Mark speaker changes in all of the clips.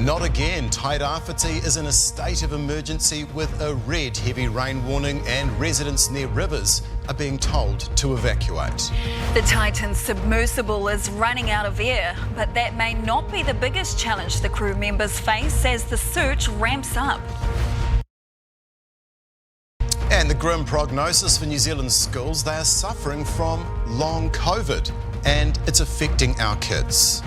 Speaker 1: Not again. Tairāwhiti is in a state of emergency with a red heavy rain warning, and residents near rivers are being told to evacuate.
Speaker 2: The Titan submersible is running out of air, but that may not be the biggest challenge the crew members face as the search ramps up.
Speaker 1: And the grim prognosis for New Zealand's schools: they are suffering from long COVID, and it's affecting our kids.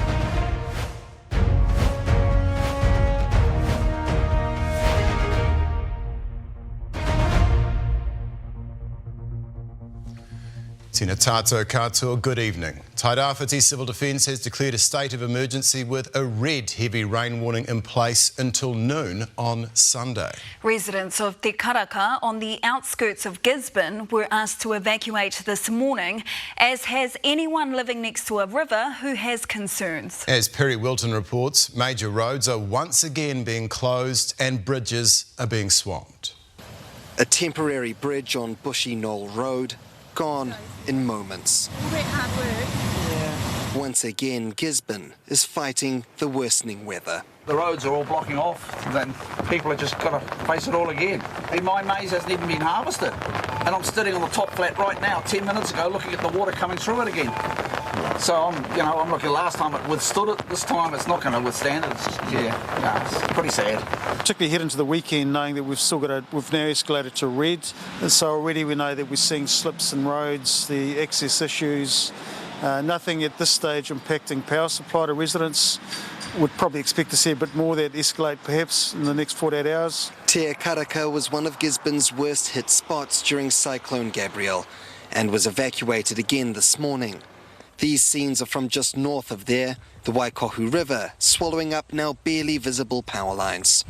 Speaker 1: Tēnā tātou katoa, good evening. Tairāwhiti Civil Defence has declared a state of emergency with a red heavy rain warning in place until noon on Sunday.
Speaker 2: Residents of Te Karaka on the outskirts of Gisborne were asked to evacuate this morning, as has anyone living next to a river who has concerns.
Speaker 1: As Perry Wilton reports, major roads are once again being closed and bridges are being swamped.
Speaker 3: A temporary bridge on Bushy Knoll Road, gone in moments. Once again, Gisborne is fighting the worsening weather.
Speaker 4: The roads are all blocking off, then people have just got to face it all again. My maize hasn't even been harvested, and I'm sitting on the top flat right now 10 minutes ago looking at the water coming through it again. So I'm looking, last time it withstood it, this time it's not going to withstand it. It's pretty sad.
Speaker 5: Particularly head into the weekend knowing that we've now escalated to red, and so already we know that we're seeing slips in roads, the access issues, nothing at this stage impacting power supply to residents. Would probably expect to see a bit more that escalate perhaps in the next 48 hours.
Speaker 3: Te Karaka was one of Gisborne's worst hit spots during Cyclone Gabrielle and was evacuated again this morning. These scenes are from just north of there, the Waikohu River, swallowing up now barely visible power lines.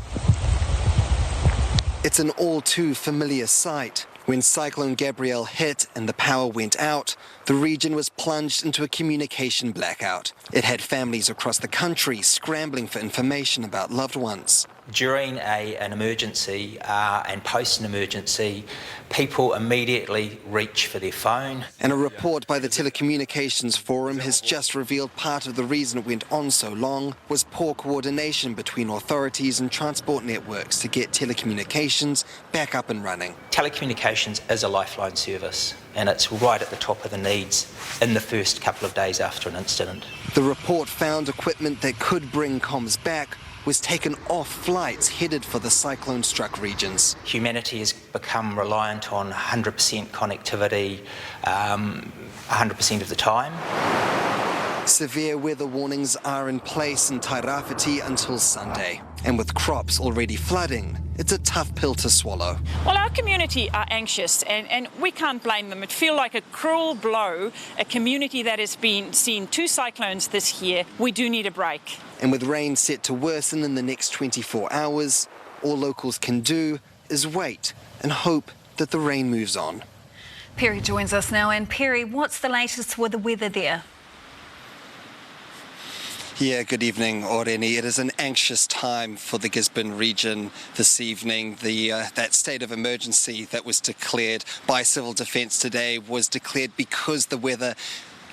Speaker 3: It's an all too familiar sight. When Cyclone Gabrielle hit and the power went out, the region was plunged into a communication blackout. It had families across the country scrambling for information about loved ones.
Speaker 6: During an emergency and post an emergency, people immediately reach for their phone.
Speaker 3: And a report by the Telecommunications Forum has just revealed part of the reason it went on so long was poor coordination between authorities and transport networks to get telecommunications back up and running.
Speaker 6: Telecommunications is a lifeline service, and it's right at the top of the needs in the first couple of days after an incident.
Speaker 3: The report found equipment that could bring comms back was taken off flights headed for the cyclone-struck regions.
Speaker 6: Humanity has become reliant on 100% connectivity 100% of the time.
Speaker 3: Severe weather warnings are in place in Tairāwhiti until Sunday. And with crops already flooding, it's a tough pill to swallow.
Speaker 7: Well, our community are anxious, and we can't blame them. It feels like a cruel blow, a community that has seen 2 cyclones this year. We do need a break.
Speaker 3: And with rain set to worsen in the next 24 hours, all locals can do is wait and hope that the rain moves on.
Speaker 2: Perry joins us now. And Perry, what's the latest with the weather there?
Speaker 3: Yeah, good evening, Oreni. It is an anxious time for the Gisborne region this evening. That state of emergency that was declared by Civil Defence today was declared because the weather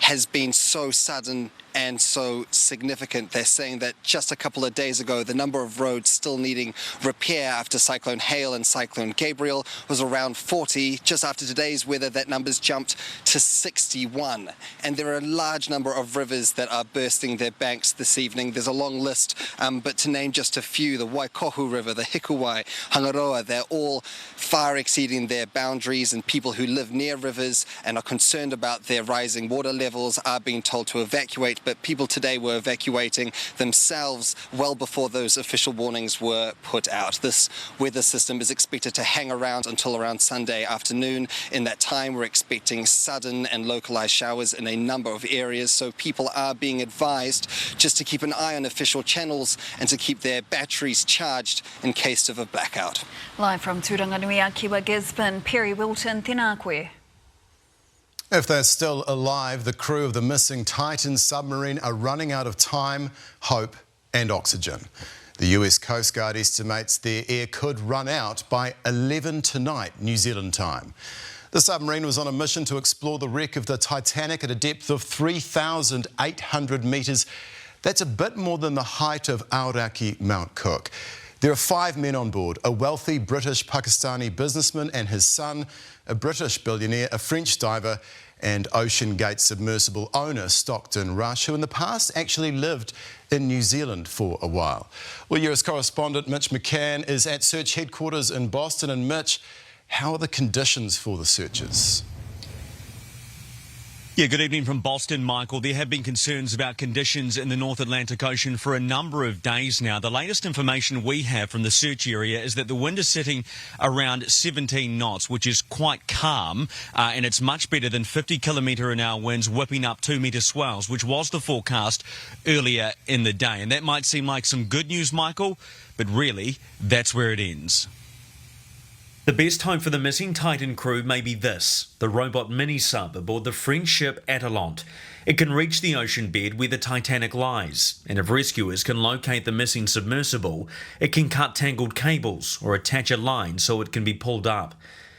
Speaker 3: has been so sudden and so significant. They're saying that just a couple of days ago, the number of roads still needing repair after Cyclone Hale and Cyclone Gabrielle was around 40. Just after today's weather, that number's jumped to 61. And there are a large number of rivers that are bursting their banks this evening. There's a long list, but to name just a few, the Waikohu River, the Hikuwai, Hangaroa, they're all far exceeding their boundaries, and people who live near rivers and are concerned about their rising water levels are being told to evacuate. But people today were evacuating themselves well before those official warnings were put out. This weather system is expected to hang around until around Sunday afternoon. In that time, we're expecting sudden and localized showers in a number of areas, so people are being advised just to keep an eye on official channels and to keep their batteries charged in case of a blackout.
Speaker 2: Live from Turanganui-a-Kiwa, Gisborne, Perry Wilton, tēnā koe.
Speaker 1: If they're still alive, the crew of the missing Titan submarine are running out of time, hope and oxygen. The US Coast Guard estimates their air could run out by 11 tonight, New Zealand time. The submarine was on a mission to explore the wreck of the Titanic at a depth of 3,800 metres. That's a bit more than the height of Aoraki Mount Cook. There are 5 men on board, a wealthy British-Pakistani businessman and his son, a British billionaire, a French diver, and Ocean Gate submersible owner Stockton Rush, who in the past actually lived in New Zealand for a while. Well, US correspondent Mitch McCann is at search headquarters in Boston. And Mitch, how are the conditions for the searchers?
Speaker 8: Yeah, good evening from Boston, Michael. There have been concerns about conditions in the North Atlantic Ocean for a number of days now. The latest information we have from the search area is that the wind is sitting around 17 knots, which is quite calm, and it's much better than 50-kilometre-an-hour winds whipping up 2-metre swells, which was the forecast earlier in the day. And that might seem like some good news, Michael, but really, that's where it ends. The best hope for the missing Titan crew may be this: the robot mini-sub aboard the French ship Atalante. It can reach the ocean bed where the Titanic lies, and if rescuers can locate the missing submersible, it can cut tangled cables or attach a line so it can be pulled up.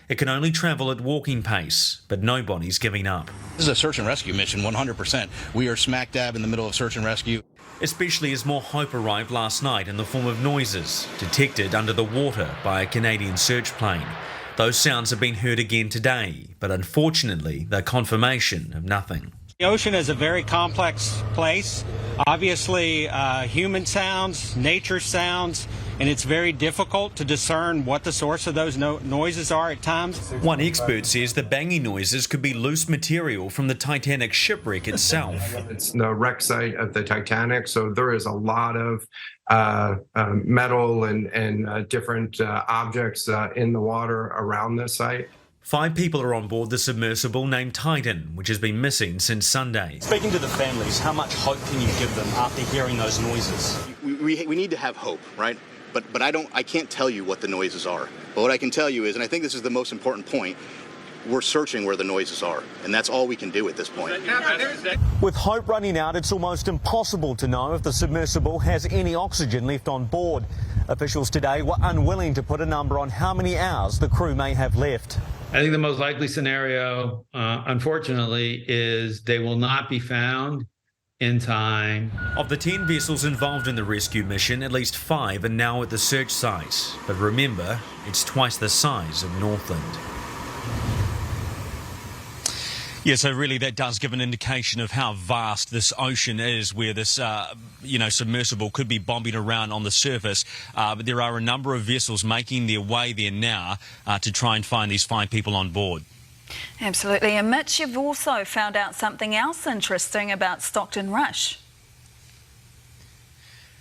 Speaker 8: It can only travel at walking pace, but nobody's giving up.
Speaker 9: This is a search and rescue mission, 100%. We are smack dab in the middle of search and rescue.
Speaker 8: Especially as more hope arrived last night in the form of noises detected under the water by a Canadian search plane. Those sounds have been heard again today, but unfortunately they're confirmation of nothing.
Speaker 10: The ocean is a very complex place. Obviously, human sounds, nature sounds, and it's very difficult to discern what the source of those noises are at times.
Speaker 8: One expert says the banging noises could be loose material from the Titanic shipwreck itself.
Speaker 11: It's the wreck site of the Titanic, so there is a lot of metal and different objects in the water around this site.
Speaker 8: 5 people are on board the submersible named Titan, which has been missing since Sunday.
Speaker 12: Speaking to the families, how much hope can you give them after hearing those noises?
Speaker 13: We need to have hope, right? But I can't tell you what the noises are. But what I can tell you is, and I think this is the most important point, we're searching where the noises are, and that's all we can do at this point.
Speaker 12: With hope running out, it's almost impossible to know if the submersible has any oxygen left on board. Officials today were unwilling to put a number on how many hours the crew may have left.
Speaker 14: I think the most likely scenario, unfortunately, is they will not be found in time.
Speaker 8: Of the 10 vessels involved in the rescue mission, at least 5 are now at the search site. But remember, it's twice the size of Northland. Yeah, so really that does give an indication of how vast this ocean is, where this, submersible could be bombing around on the surface. But there are a number of vessels making their way there now to try and find these 5 people on board.
Speaker 2: Absolutely. And Mitch, you've also found out something else interesting about Stockton Rush.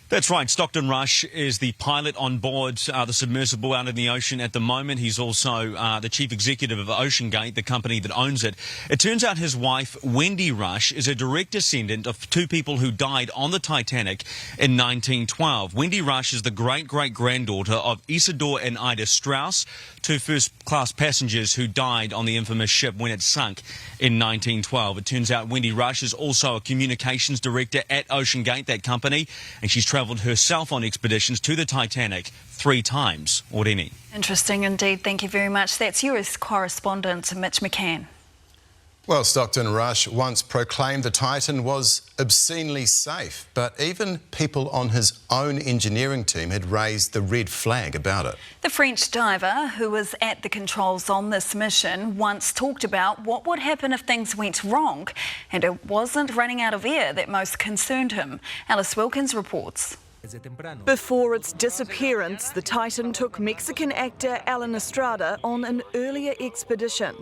Speaker 8: That's right. Stockton Rush is the pilot on board the submersible out in the ocean at the moment. He's also the chief executive of Ocean Gate, the company that owns it. It turns out his wife, Wendy Rush, is a direct descendant of 2 people who died on the Titanic in 1912. Wendy Rush is the great-great-granddaughter of Isidore and Ida Strauss, 2 first-class passengers who died on the infamous ship when it sunk in 1912. It turns out Wendy Rush is also a communications director at Ocean Gate, that company, and she's travelled herself on expeditions to the Titanic 3 times. Oreni.
Speaker 2: Interesting indeed. Thank you very much. That's US correspondent Mitch McCann.
Speaker 1: Well, Stockton Rush once proclaimed the Titan was obscenely safe, but even people on his own engineering team had raised the red flag about it.
Speaker 2: The French diver, who was at the controls on this mission, once talked about what would happen if things went wrong, and it wasn't running out of air that most concerned him. Alice Wilkins reports.
Speaker 15: Before its disappearance, the Titan took Mexican actor Alan Estrada on an earlier expedition.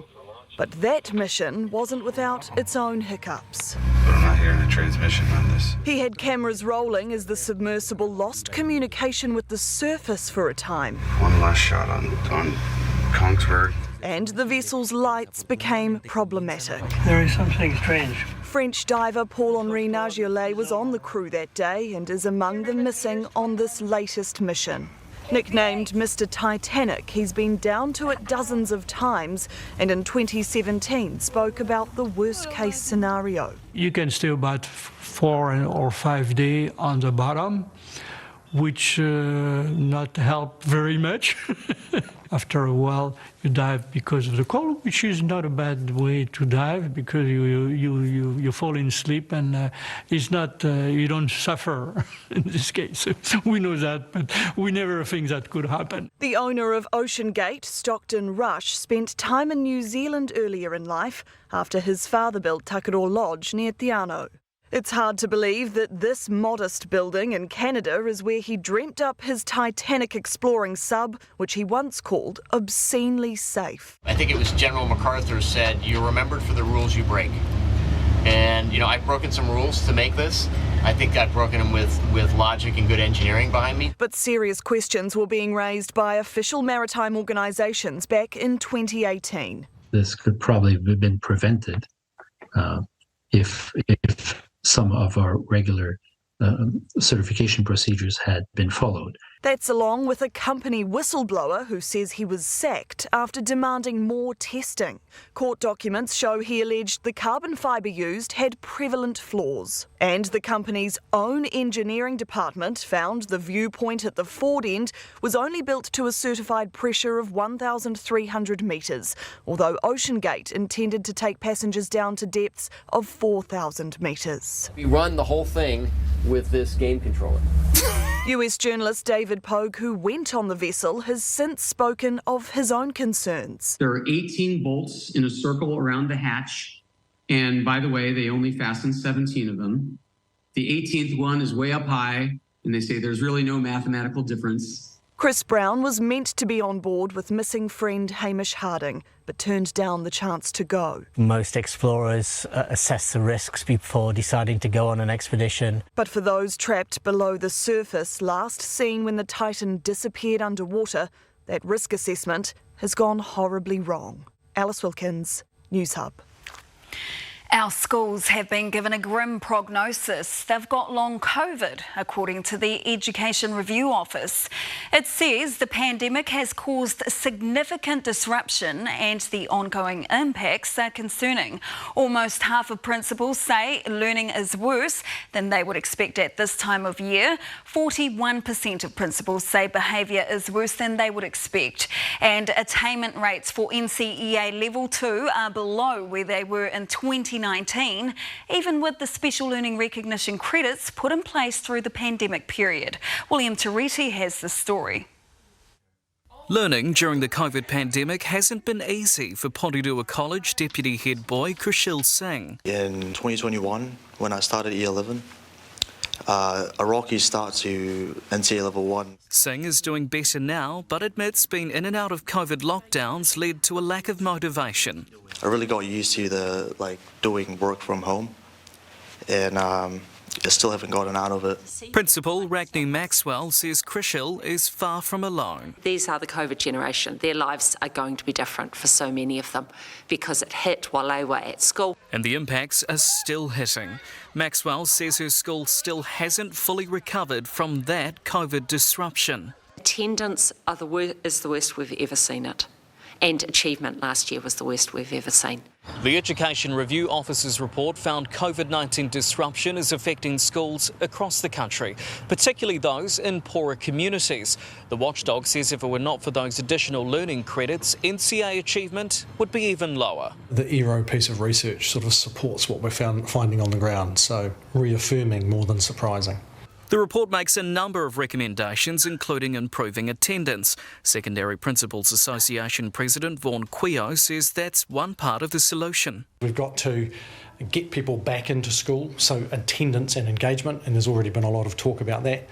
Speaker 15: But that mission wasn't without its own hiccups.
Speaker 16: But I'm not hearing a transmission on this.
Speaker 15: He had cameras rolling as the submersible lost communication with the surface for a time.
Speaker 16: One last shot on Kongsberg.
Speaker 15: And the vessel's lights became problematic.
Speaker 17: There is something strange.
Speaker 15: French diver Paul-Henri Nargeolet was on the crew that day and is among the missing on this latest mission. Nicknamed Mr. Titanic, he's been down to it dozens of times and in 2017 spoke about the worst-case scenario.
Speaker 17: You can stay about 4 or 5 days on the bottom which not help very much. After a while, you dive because of the cold, which is not a bad way to dive because you fall in sleep and it's not you don't suffer in this case. We know that, but we never think that could happen.
Speaker 15: The owner of Ocean Gate, Stockton Rush, spent time in New Zealand earlier in life after his father built Takaro Lodge near Te Anau. It's hard to believe that this modest building in Canada is where he dreamt up his Titanic exploring sub, which he once called obscenely safe.
Speaker 18: I think it was General MacArthur said, "You're remembered for the rules you break." And, I've broken some rules to make this. I think I've broken them with logic and good engineering behind me.
Speaker 15: But serious questions were being raised by official maritime organisations back in 2018.
Speaker 19: This could probably have been prevented if some of our regular certification procedures had been followed.
Speaker 15: That's along with a company whistleblower who says he was sacked after demanding more testing. Court documents show he alleged the carbon fibre used had prevalent flaws. And the company's own engineering department found the viewpoint at the forward end was only built to a certified pressure of 1,300 metres, although Ocean Gate intended to take passengers down to depths of 4,000 metres.
Speaker 20: We run the whole thing with this game controller.
Speaker 15: US journalist David Pogue, who went on the vessel, has since spoken of his own concerns.
Speaker 21: There are 18 bolts in a circle around the hatch, and by the way, they only fasten 17 of them. The 18th one is way up high, and they say there's really no mathematical difference.
Speaker 15: Chris Brown was meant to be on board with missing friend Hamish Harding, but turned down the chance to go.
Speaker 22: Most explorers assess the risks before deciding to go on an expedition.
Speaker 15: But for those trapped below the surface, last seen when the Titan disappeared underwater, that risk assessment has gone horribly wrong. Alice Wilkins, News Hub.
Speaker 2: Our schools have been given a grim prognosis. They've got long COVID, according to the Education Review Office. It says the pandemic has caused significant disruption and the ongoing impacts are concerning. Almost half of principals say learning is worse than they would expect at this time of year. 41% of principals say behaviour is worse than they would expect. And attainment rates for NCEA Level 2 are below where they were in 2019, even with the special learning recognition credits put in place through the pandemic period. William Tereti has the story.
Speaker 23: Learning during the COVID pandemic hasn't been easy for Porirua College Deputy Head Boy Krishil Singh.
Speaker 24: In 2021, when I started Year 11, a rocky start to NCEA Level 1.
Speaker 23: Singh is doing better now, but admits being in and out of COVID lockdowns led to a lack of motivation.
Speaker 24: I really got used to doing work from home, and I still haven't gotten out of it.
Speaker 23: Principal Ragni Maxwell says Krishil is far from alone.
Speaker 25: These are the COVID generation. Their lives are going to be different for so many of them because it hit while they were at school.
Speaker 23: And the impacts are still hitting. Maxwell says her school still hasn't fully recovered from that COVID disruption.
Speaker 25: Attendance is the worst we've ever seen it. And achievement last year was the worst we've ever seen.
Speaker 23: The Education Review Office's report found COVID-19 disruption is affecting schools across the country, particularly those in poorer communities. The watchdog says if it were not for those additional learning credits, NCEA achievement would be even lower.
Speaker 26: The ERO piece of research sort of supports what we're finding on the ground, so reaffirming more than surprising.
Speaker 23: The report makes a number of recommendations, including improving attendance. Secondary Principals Association President Vaughan Quio says that's one part of the solution.
Speaker 26: We've got to get people back into school, so attendance and engagement, and there's already been a lot of talk about that,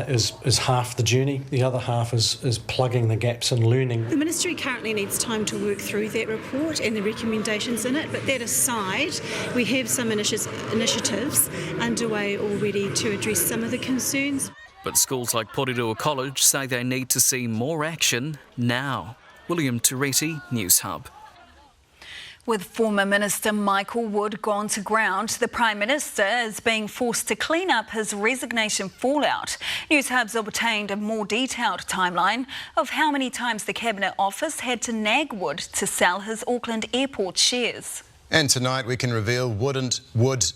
Speaker 26: is half the journey. The other half is plugging the gaps in learning.
Speaker 27: The Ministry currently needs time to work through that report and the recommendations in it, but that aside, we have some initiatives underway already to address some of the concerns.
Speaker 23: But schools like Porirua College say they need to see more action now. William Tereti, News Hub.
Speaker 2: With former Minister Michael Wood gone to ground, the Prime Minister is being forced to clean up his resignation fallout. News Hub's obtained a more detailed timeline of how many times the Cabinet Office had to nag Wood to sell his Auckland Airport shares.
Speaker 1: And tonight we can reveal Wood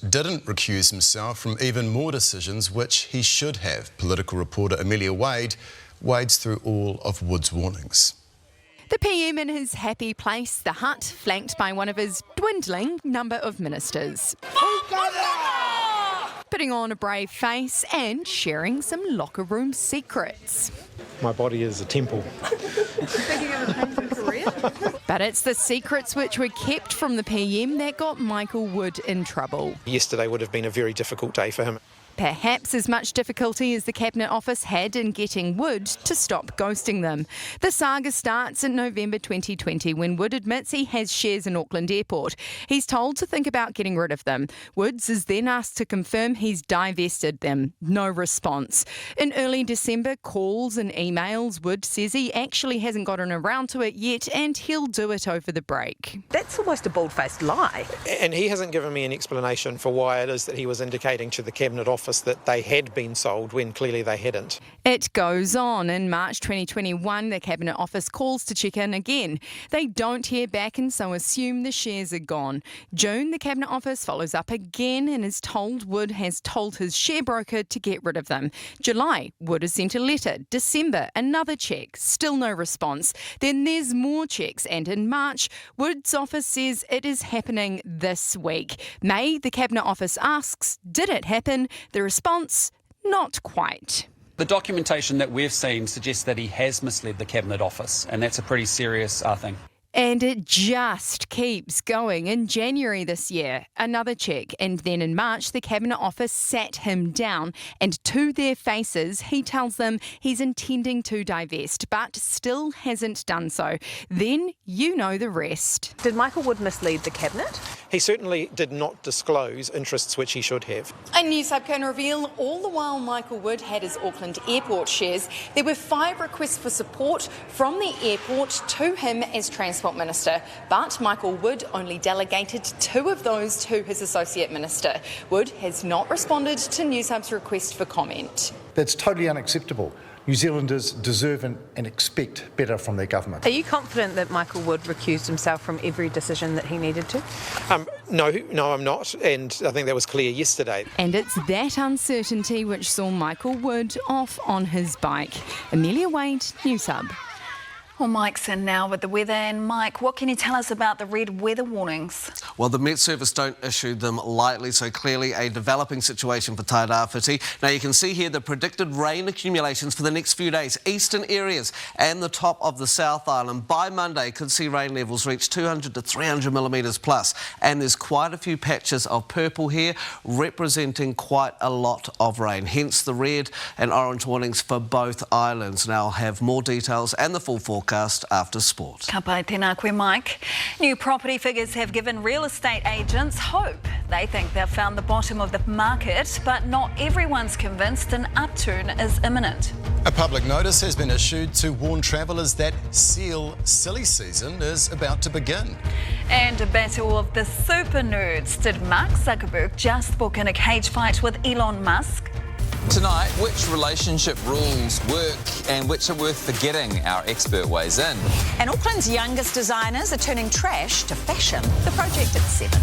Speaker 1: didn't recuse himself from even more decisions which he should have. Political reporter Amelia Wade wades through all of Wood's warnings.
Speaker 3: The PM in his happy place, the hut, flanked by one of his dwindling number of ministers. Putting on a brave face and sharing some locker room secrets.
Speaker 4: My body is a temple.
Speaker 3: Thinking of a painting career? But it's the secrets which were kept from the PM that got Michael Wood in trouble.
Speaker 4: Yesterday would have been a very difficult day for him.
Speaker 3: Perhaps as much difficulty as the Cabinet Office had in getting Wood to stop ghosting them. The saga starts in November 2020 when Wood admits he has shares in Auckland Airport. He's told to think about getting rid of them. Woods is then asked to confirm he's divested them. No response. In early December, calls and emails, Wood says he actually hasn't gotten around to it yet and he'll do it over the break.
Speaker 5: That's almost a bald-faced lie.
Speaker 4: And he hasn't given me an explanation for why it is that he was indicating to the Cabinet Office that they had been sold when clearly they hadn't.
Speaker 3: It goes on. In March 2021, the Cabinet Office calls to check in again. They don't hear back and so assume the shares are gone. June, the Cabinet Office follows up again and is told Wood has told his share broker to get rid of them. July, Wood has sent a letter. December, another check. Still no response. Then there's more checks, and in March, Wood's office says it is happening this week. May, the Cabinet Office asks, did it happen? The response, not quite.
Speaker 6: The documentation that we've seen suggests that he has misled the Cabinet Office, and that's a pretty serious thing.
Speaker 3: And it just keeps going. In January this year, another check. And then in March, the Cabinet Office sat him down and to their faces, he tells them he's intending to divest, but still hasn't done so. Then you know the rest.
Speaker 5: Did Michael Wood mislead the Cabinet?
Speaker 4: He certainly did not disclose interests which he should have.
Speaker 3: A new sub can reveal all the while Michael Wood had his Auckland Airport shares, there were 5 requests for support from the airport to him as Transport Minister, but Michael Wood only delegated 2 of those to his Associate Minister. Wood has not responded to Newshub's request for comment.
Speaker 7: That's totally unacceptable. New Zealanders deserve and expect better from their government.
Speaker 5: Are you confident that Michael Wood recused himself from every decision that he needed to?
Speaker 4: No, I'm not, and I think that was clear yesterday.
Speaker 3: And it's that uncertainty which saw Michael Wood off on his bike. Amelia Wade, Newshub. Well, Mike's in now with the weather. And Mike, what can you tell us about the red weather warnings?
Speaker 9: Well, the Met Service don't issue them lightly, so clearly a developing situation for Tairāwhiti. Now, you can see here the predicted rain accumulations for the next few days. Eastern areas and the top of the South Island by Monday could see rain levels reach 200 to 300 millimetres plus. And there's quite a few patches of purple here representing quite a lot of rain. Hence the red and orange warnings for both islands. Now, I'll have more details and the full forecast after sport.
Speaker 2: Ka pai tēnā koe, Mike. New property figures have given real estate agents hope. They think they've found the bottom of the market, but not everyone's convinced an upturn is imminent.
Speaker 1: A public notice has been issued to warn travellers that silly season is about to begin.
Speaker 2: And a battle of the super nerds. Did Mark Zuckerberg just book in a cage fight with Elon Musk?
Speaker 10: Tonight, which relationship rules work and which are worth forgetting? Our expert weighs in.
Speaker 28: And Auckland's youngest designers are turning trash to fashion. The project at 7.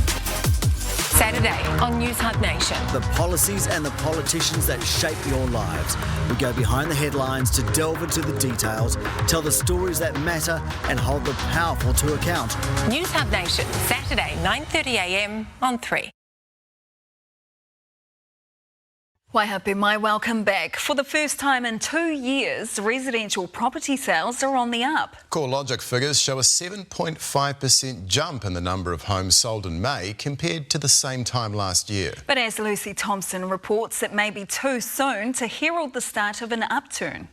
Speaker 28: Saturday on News Hub Nation.
Speaker 29: The policies and the politicians that shape your lives. We go behind the headlines to delve into the details, tell the stories that matter and hold the powerful to account.
Speaker 28: News Hub Nation, Saturday, 9:30 a.m. on 3.
Speaker 2: Waihape Mai, welcome back. For the first time in 2 years, residential property sales are on the up.
Speaker 1: CoreLogic figures show a 7.5% jump in the number of homes sold in May compared to the same time last year.
Speaker 2: But as Lucy Thompson reports, it may be too soon to herald the start of an upturn.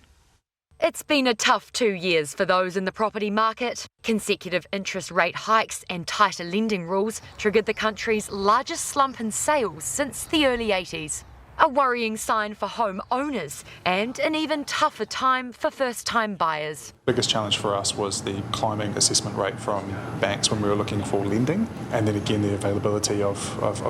Speaker 30: It's been a tough 2 years for those in the property market. Consecutive interest rate hikes and tighter lending rules triggered the country's largest slump in sales since the early 80s. A worrying sign for home owners and an even tougher time for first-time buyers.
Speaker 31: The biggest challenge for us was the climbing assessment rate from banks when we were looking for lending, and then again the availability of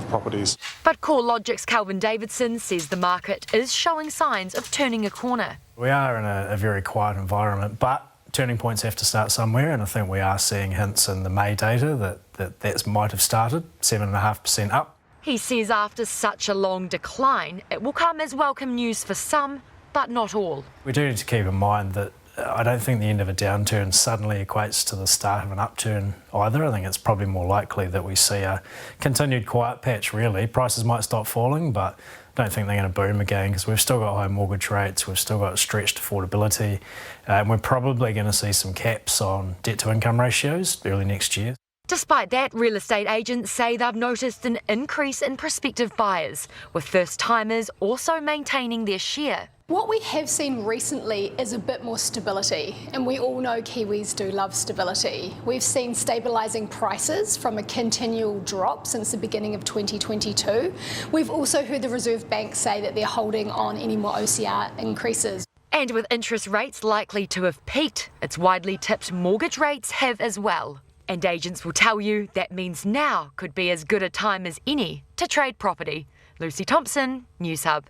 Speaker 31: properties.
Speaker 30: But CoreLogic's Calvin Davidson says the market is showing signs of turning a corner.
Speaker 32: We are in a very quiet environment, but
Speaker 22: turning points have to start somewhere, and I think we are seeing hints in the May data that might have started, 7.5% up.
Speaker 30: He says after such a long decline, it will come as welcome news for some, but not all.
Speaker 22: We do need to keep in mind that I don't think the end of a downturn suddenly equates to the start of an upturn either. I think it's probably more likely that we see a continued quiet patch, really. Prices might stop falling, but I don't think they're going to boom again because we've still got high mortgage rates, we've still got stretched affordability, and we're probably going to see some caps on debt-to-income ratios early next year.
Speaker 30: Despite that, real estate agents say they've noticed an increase in prospective buyers, with first-timers also maintaining their share.
Speaker 8: What we have seen recently is a bit more stability, and we all know Kiwis do love stability. We've seen stabilising prices from a continual drop since the beginning of 2022. We've also heard the Reserve Bank say that they're holding on any more OCR increases.
Speaker 30: And with interest rates likely to have peaked, it's widely tipped mortgage rates have as well. And agents will tell you that means now could be as good a time as any to trade property. Lucy Thompson, News Hub.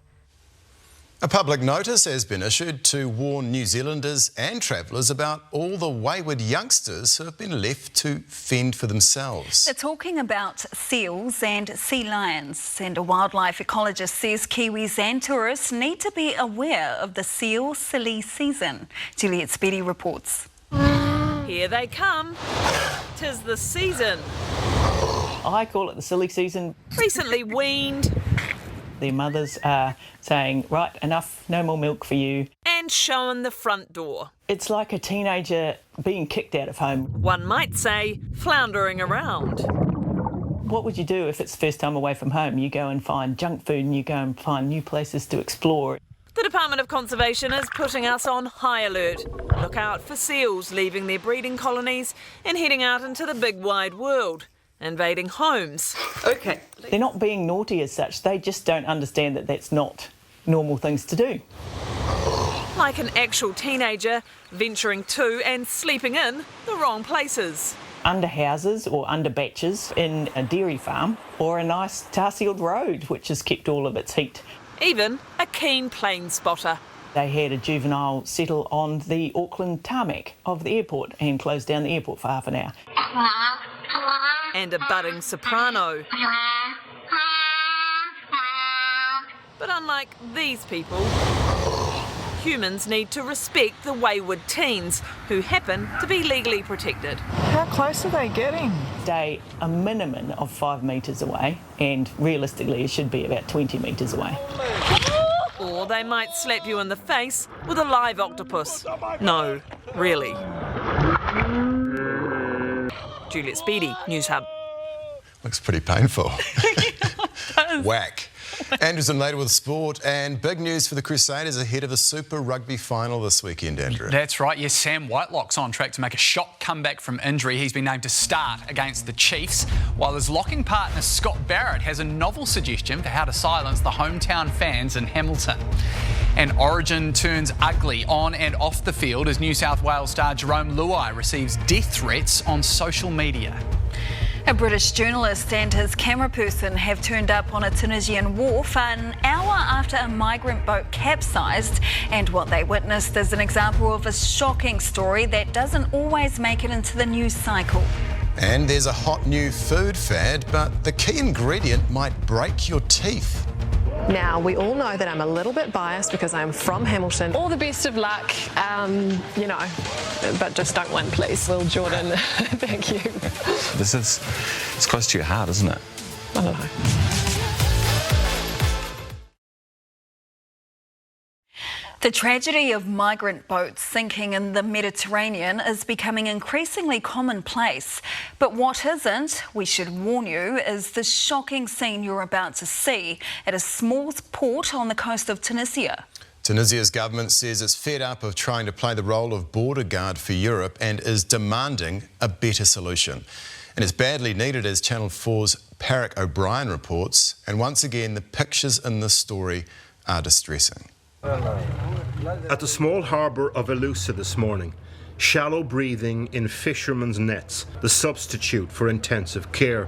Speaker 1: A public notice has been issued to warn New Zealanders and travellers about all the wayward youngsters who have been left to fend for themselves.
Speaker 2: They're talking about seals and sea lions, and a wildlife ecologist says Kiwis and tourists need to be aware of the seal silly season. Juliet Speedy reports.
Speaker 11: Here they come. 'Tis the season.
Speaker 12: I call it the silly season.
Speaker 11: Recently weaned.
Speaker 12: Their mothers are saying, right, enough, no more milk for you.
Speaker 11: And showing the front door.
Speaker 12: It's like a teenager being kicked out of home.
Speaker 11: One might say, floundering around.
Speaker 12: What would you do if it's the first time away from home? You go and find junk food and you go and find new places to explore.
Speaker 11: The Department of Conservation is putting us on high alert. Look out for seals leaving their breeding colonies and heading out into the big wide world, invading homes.
Speaker 12: OK. They're not being naughty as such, they just don't understand that that's not normal things to do.
Speaker 11: Like an actual teenager venturing to and sleeping in the wrong places.
Speaker 12: Under houses or under batches in a dairy farm or a nice tar-sealed road which has kept all of its heat.
Speaker 11: Even a keen plane spotter.
Speaker 12: They had a juvenile settle on the Auckland tarmac of the airport and closed down the airport for half an hour.
Speaker 11: And a budding soprano. But unlike these people, humans need to respect the wayward teens who happen to be legally protected.
Speaker 12: How close are they getting? Stay a minimum of 5 metres away, and realistically it should be about 20 metres away.
Speaker 11: Or they might slap you in the face with a live octopus. No, really. Juliet Speedy, News Hub.
Speaker 1: Looks pretty painful. Whack. Andrew's later with sport, and big news for the Crusaders ahead of the Super Rugby final this weekend, Andrew.
Speaker 13: That's right, yes, Sam Whitelock's on track to make a shock comeback from injury. He's been named to start against the Chiefs, while his locking partner Scott Barrett has a novel suggestion for how to silence the hometown fans in Hamilton. And Origin turns ugly on and off the field as New South Wales star Jerome Luai receives death threats on social media.
Speaker 2: A British journalist and his camera person have turned up on a Tunisian wharf an hour after a migrant boat capsized, and what they witnessed is an example of a shocking story that doesn't always make it into the news cycle.
Speaker 1: And there's a hot new food fad, but the key ingredient might break your teeth.
Speaker 14: Now, we all know that I'm a little bit biased because I'm from Hamilton. All the best of luck, but just don't win, please. Will Jordan, thank you.
Speaker 10: It's close to your heart, isn't it?
Speaker 14: I don't know.
Speaker 2: The tragedy of migrant boats sinking in the Mediterranean is becoming increasingly commonplace. But what isn't, we should warn you, is the shocking scene you're about to see at a small port on the coast of Tunisia.
Speaker 1: Tunisia's government says it's fed up of trying to play the role of border guard for Europe and is demanding a better solution. And it's badly needed, as Channel 4's Parrick O'Brien reports. And once again, the pictures in this story are distressing.
Speaker 16: At the small harbour of Elusa this morning, shallow breathing in fishermen's nets, the substitute for intensive care.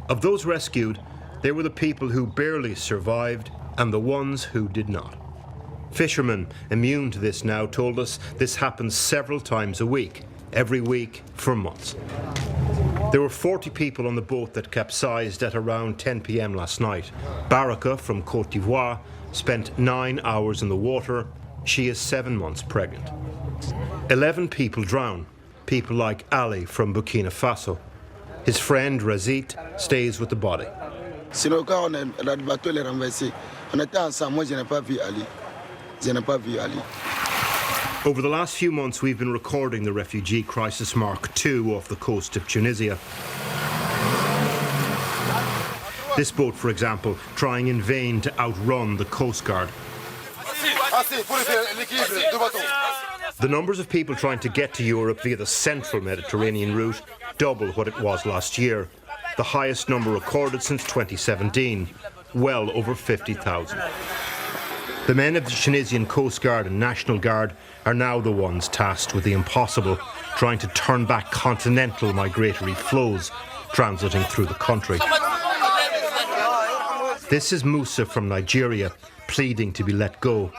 Speaker 16: Of those rescued, there were the people who barely survived and the ones who did not. Fishermen immune to this now told us this happens several times a week, every week for months. There were 40 people on the boat that capsized at around 10 p.m. last night. Baraka from Côte d'Ivoire spent 9 hours in the water. She is 7 months pregnant. 11 people drown, people like Ali from Burkina Faso. His friend Razit stays with the body. Over the last few months, we've been recording the refugee crisis Mark II off the coast of Tunisia. This boat, for example, trying in vain to outrun the Coast Guard. The numbers of people trying to get to Europe via the central Mediterranean route double what it was last year, the highest number recorded since 2017, well over 50,000. The men of the Tunisian Coast Guard and National Guard are now the ones tasked with the impossible, trying to turn back continental migratory flows transiting through the country. This is Musa from Nigeria, pleading to be let go.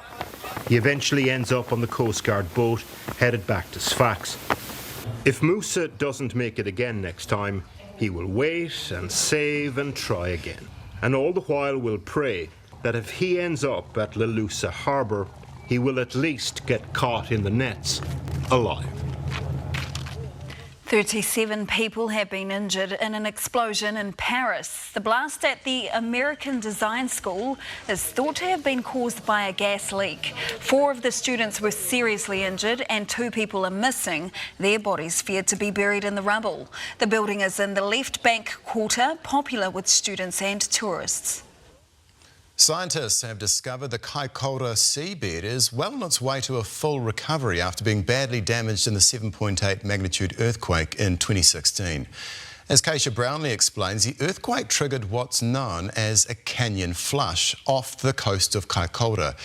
Speaker 16: He eventually ends up on the Coast Guard boat, headed back to Sfax. If Musa doesn't make it again next time, he will wait and save and try again. And all the while will pray that if he ends up at Lelusa Harbour, he will at least get caught in the nets alive.
Speaker 2: 37 people have been injured in an explosion in Paris. The blast at the American Design School is thought to have been caused by a gas leak. 4 of the students were seriously injured and 2 people are missing. Their bodies feared to be buried in the rubble. The building is in the Left Bank Quarter, popular with students and tourists.
Speaker 1: Scientists have discovered the Kaikoura seabed is well on its way to a full recovery after being badly damaged in the 7.8 magnitude earthquake in 2016. As Keisha Brownlee explains, the earthquake triggered what's known as a canyon flush off the coast of Kaikoura.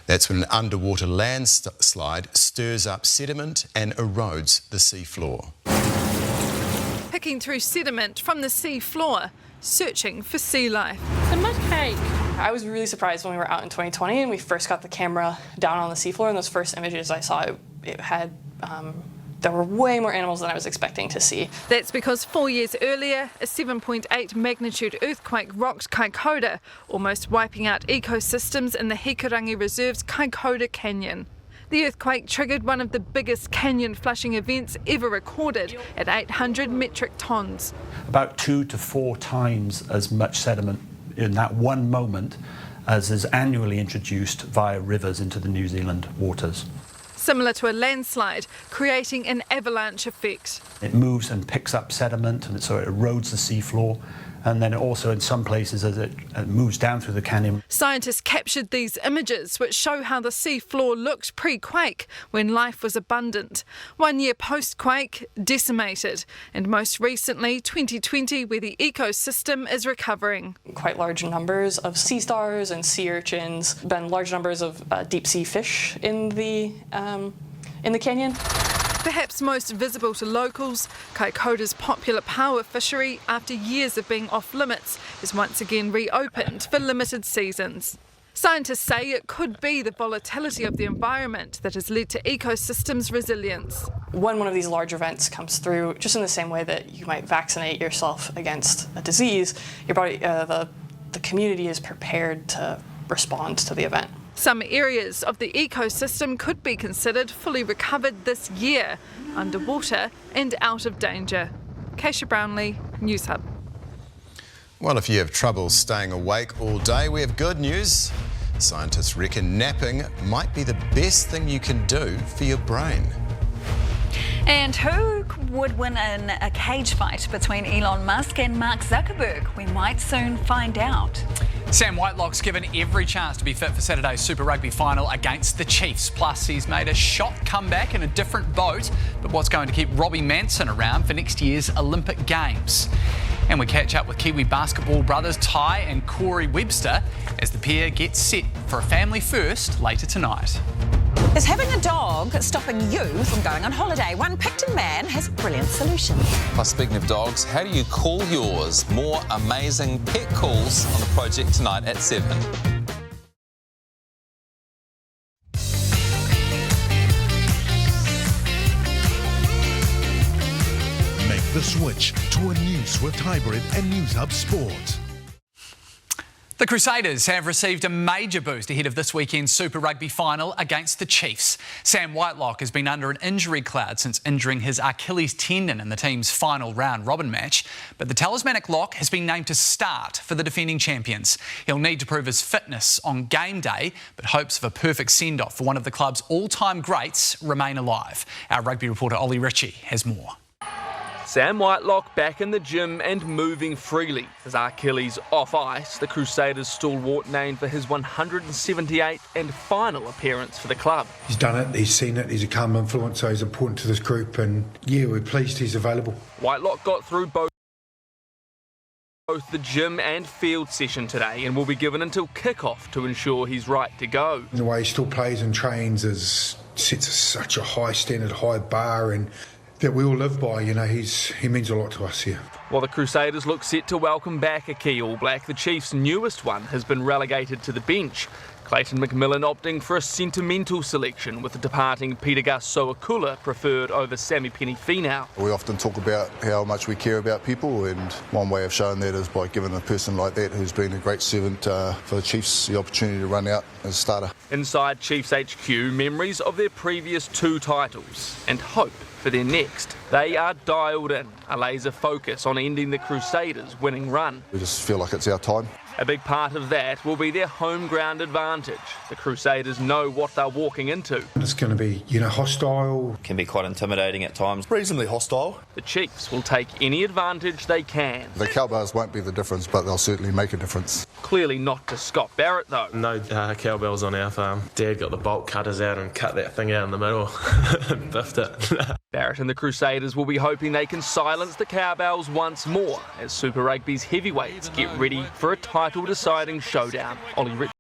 Speaker 1: That's when an underwater landslide stirs up sediment and erodes the seafloor.
Speaker 15: Picking through sediment from the sea floor, searching for sea life. The mud cake.
Speaker 17: I was really surprised when we were out in 2020 and we first got the camera down on the seafloor, and those first images I saw, it had there were way more animals than I was expecting to see.
Speaker 15: That's because 4 years earlier, a 7.8 magnitude earthquake rocked Kaikoura, almost wiping out ecosystems in the Hikurangi Reserve's Kaikoura Canyon. The earthquake triggered one of the biggest canyon flushing events ever recorded at 800 metric tonnes.
Speaker 18: About 2 to 4 times as much sediment in that one moment as is annually introduced via rivers into the New Zealand waters.
Speaker 15: Similar to a landslide, creating an avalanche effect.
Speaker 18: It moves and picks up sediment, and so it erodes the seafloor, and then also in some places as it moves down through the canyon.
Speaker 15: Scientists captured these images which show how the sea floor looked pre-quake when life was abundant. 1 year post-quake, decimated, and most recently 2020 where the ecosystem is recovering.
Speaker 17: Quite large numbers of sea stars and sea urchins, been large numbers of deep sea fish in the canyon.
Speaker 15: Perhaps most visible to locals, Kaikoura's popular power fishery, after years of being off limits, is once again reopened for limited seasons. Scientists say it could be the volatility of the environment that has led to ecosystems' resilience.
Speaker 17: When one of these large events comes through, just in the same way that you might vaccinate yourself against a disease, your body, the community is prepared to respond to the event.
Speaker 15: Some areas of the ecosystem could be considered fully recovered this year, underwater and out of danger. Keisha Brownlee, News Hub.
Speaker 1: Well, if you have trouble staying awake all day, we have good news. Scientists reckon napping might be the best thing you can do for your brain.
Speaker 2: And who would win in a cage fight between Elon Musk and Mark Zuckerberg? We might soon find out.
Speaker 13: Sam Whitelock's given every chance to be fit for Saturday's Super Rugby final against the Chiefs. Plus, he's made a shot comeback in a different boat. But what's going to keep Robbie Manson around for next year's Olympic Games? And we catch up with Kiwi basketball brothers Ty and Corey Webster as the pair gets set for a family first later tonight.
Speaker 28: Is having a dog stopping you from going on holiday? One Picton man has a brilliant solution.
Speaker 10: Plus, speaking of dogs, how do you call yours? More amazing pet calls on the project tonight at 7.
Speaker 5: the switch to a new Swift Hybrid and News Hub Sport.
Speaker 13: The Crusaders have received a major boost ahead of this weekend's Super Rugby final against the Chiefs. Sam Whitelock has been under an injury cloud since injuring his Achilles tendon in the team's final round robin match, but the talismanic lock has been named to start for the defending champions. He'll need to prove his fitness on game day, but hopes of a perfect send-off for one of the club's all-time greats remain alive. Our rugby reporter Ollie Ritchie has more.
Speaker 6: Sam Whitelock back in the gym and moving freely. His Achilles off ice, the Crusaders stalwart named for his 178th and final appearance for the club.
Speaker 7: He's done it, he's seen it, he's a calm influencer, he's important to this group, and yeah, we're pleased he's available.
Speaker 6: Whitelock got through both the gym and field session today and will be given until kick-off to ensure he's right to go.
Speaker 7: The way he still plays and trains sets such a high standard, high bar, and that we all live by. You know, he means a lot to us here.
Speaker 6: While the Crusaders look set to welcome back a key All Black, the Chiefs' newest one has been relegated to the bench. Clayton McMillan opting for a sentimental selection, with the departing Peter Gus Soakula preferred over Sammy Penny-Finau.
Speaker 19: We often talk about how much we care about people, and one way of showing that is by giving a person like that, who's been a great servant for the Chiefs, the opportunity to run out as a starter.
Speaker 6: Inside Chiefs HQ, memories of their previous 2 titles and hope for their next. They are dialed in, a laser focus on ending the Crusaders' winning run.
Speaker 19: We just feel like it's our time.
Speaker 6: A big part of that will be their home ground advantage. The Crusaders know what they're walking into.
Speaker 7: It's going to be, hostile.
Speaker 20: Can be quite intimidating at times. Reasonably hostile.
Speaker 6: The Chiefs will take any advantage they can.
Speaker 19: The cowbells won't be the difference, but they'll certainly make a difference.
Speaker 6: Clearly not to Scott Barrett, though.
Speaker 21: No cowbells on our farm. Dad got the bolt cutters out and cut that thing out in the middle. Biffed it.
Speaker 6: Barrett and the Crusaders will be hoping they can silence the cowbells once more as Super Rugby's heavyweights get ready for a title-deciding showdown. Ollie Ritchie.